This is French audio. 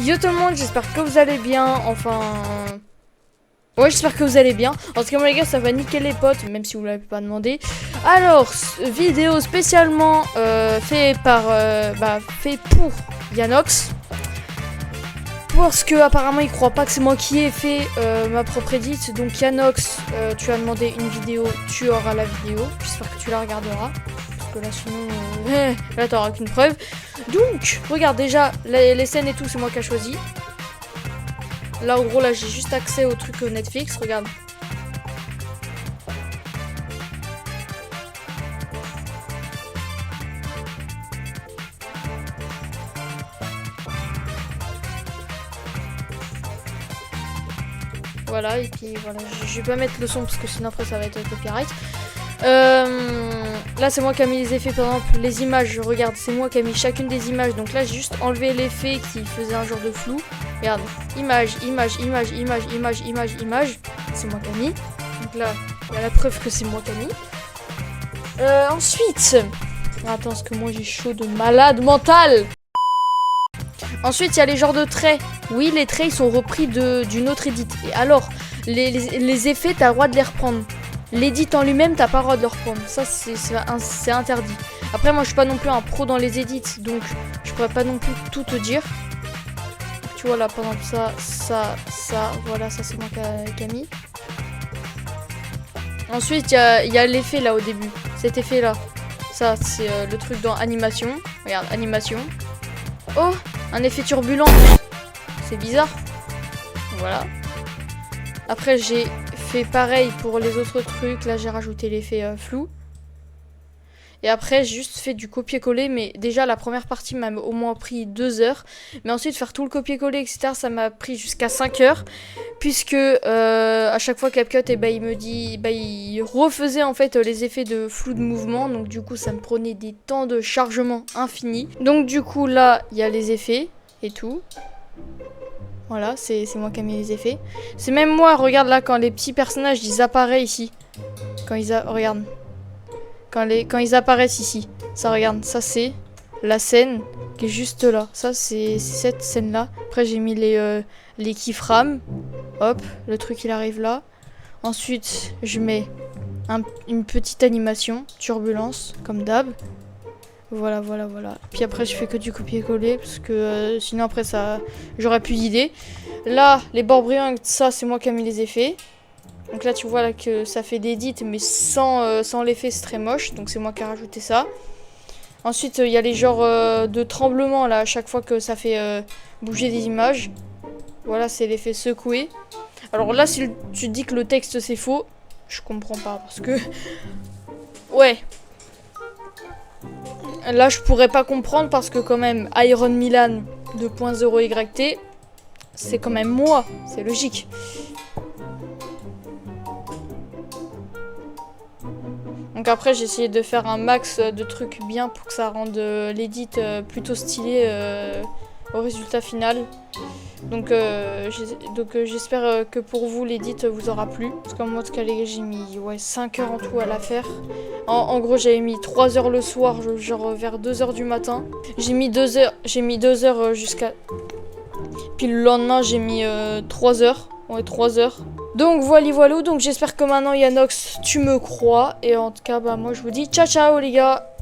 Yo tout le monde, j'espère que vous allez bien, enfin... Ouais, j'espère que vous allez bien. En tout cas, moi les gars, ça va nickel les potes, même si vous l'avez pas demandé. Alors, vidéo spécialement fait pour Yanox. Parce que apparemment il croit pas que c'est moi qui ai fait ma propre edit. Donc Yanox, tu as demandé une vidéo, tu auras la vidéo. J'espère que tu la regarderas. Parce que là sinon, là t'auras qu'une preuve. Donc, regarde déjà, les scènes et tout, c'est moi qui ai choisi. Là, en gros, là, j'ai juste accès au truc Netflix, regarde. Voilà, et puis voilà, je vais pas mettre le son parce que sinon après ça va être copyright. Là c'est moi qui ai mis les effets, par exemple les images, regarde, c'est moi qui ai mis chacune des images. Donc là j'ai juste enlevé l'effet qui faisait un genre de flou. Regarde, image, image, image, image, image, image, image, c'est moi qui ai mis. Donc là, il y a la preuve que c'est moi qui ai mis. Ensuite, attends, parce que moi j'ai chaud de malade mental. Ensuite, il y a les genres de traits. Oui, les traits, ils sont repris d'une autre edit. Et alors, les effets, t'as le droit de les reprendre. L'edit en lui-même, t'as pas le droit de le reprendre. Ça, c'est interdit. Après, moi, je suis pas non plus un pro dans les edits, donc je pourrais pas non plus tout te dire. Tu vois, là, par exemple, ça, voilà, ça, c'est moi qui a mis. Ensuite, il y a l'effet, là, au début. Cet effet-là. Ça, c'est le truc dans animation. Regarde, animation. Oh, un effet turbulent. C'est bizarre. Voilà. Après, j'ai fait pareil pour les autres trucs. Là, j'ai rajouté l'effet flou. Et après, j'ai juste fait du copier-coller. Mais déjà, la première partie m'a au moins pris 2 heures. Mais ensuite, faire tout le copier-coller, etc., ça m'a pris jusqu'à 5 heures. Puisque à chaque fois CapCut, il me dit, il refaisait en fait les effets de flou de mouvement. Donc du coup, ça me prenait des temps de chargement infinis. Donc du coup, là, il y a les effets et tout. Voilà, c'est moi qui ai mis les effets. C'est même moi, regarde là, quand les petits personnages, ils apparaissent ici. Regarde. Quand ils apparaissent ici. Ça, regarde, ça c'est la scène qui est juste là. Ça, c'est cette scène-là. Après, j'ai mis les keyframes. Hop, le truc, il arrive là. Ensuite, je mets une petite animation, turbulence, comme d'hab. Voilà, voilà, voilà. Puis après, je fais que du copier-coller, parce que sinon, après, ça, j'aurais plus d'idées. Là, les bords brillants, ça, c'est moi qui ai mis les effets. Donc là, tu vois là, que ça fait des edits, mais sans l'effet, c'est très moche. Donc c'est moi qui ai rajouté ça. Ensuite, il y a les genres de tremblements, là, à chaque fois que ça fait bouger des images. Voilà, c'est l'effet secoué. Alors là, si tu dis que le texte, c'est faux, je comprends pas, parce que... Ouais. Là, je pourrais pas comprendre parce que quand même, Iron Milan 2.0 YT, c'est quand même moi. C'est logique. Donc après, j'ai essayé de faire un max de trucs bien pour que ça rende l'edit plutôt stylé au résultat final. Donc j'espère que pour vous, l'edit vous aura plu. Parce qu'en moi, en tout cas, les gars, j'ai mis 5 heures en tout à la faire. En gros, j'avais mis 3 heures le soir, genre vers 2 heures du matin. J'ai mis 2 heures jusqu'à... Puis le lendemain, j'ai mis 3 heures. Ouais, 3 heures. Donc voilà, donc j'espère que maintenant Yanox, tu me crois. Et en tout cas, bah moi je vous dis ciao ciao les gars.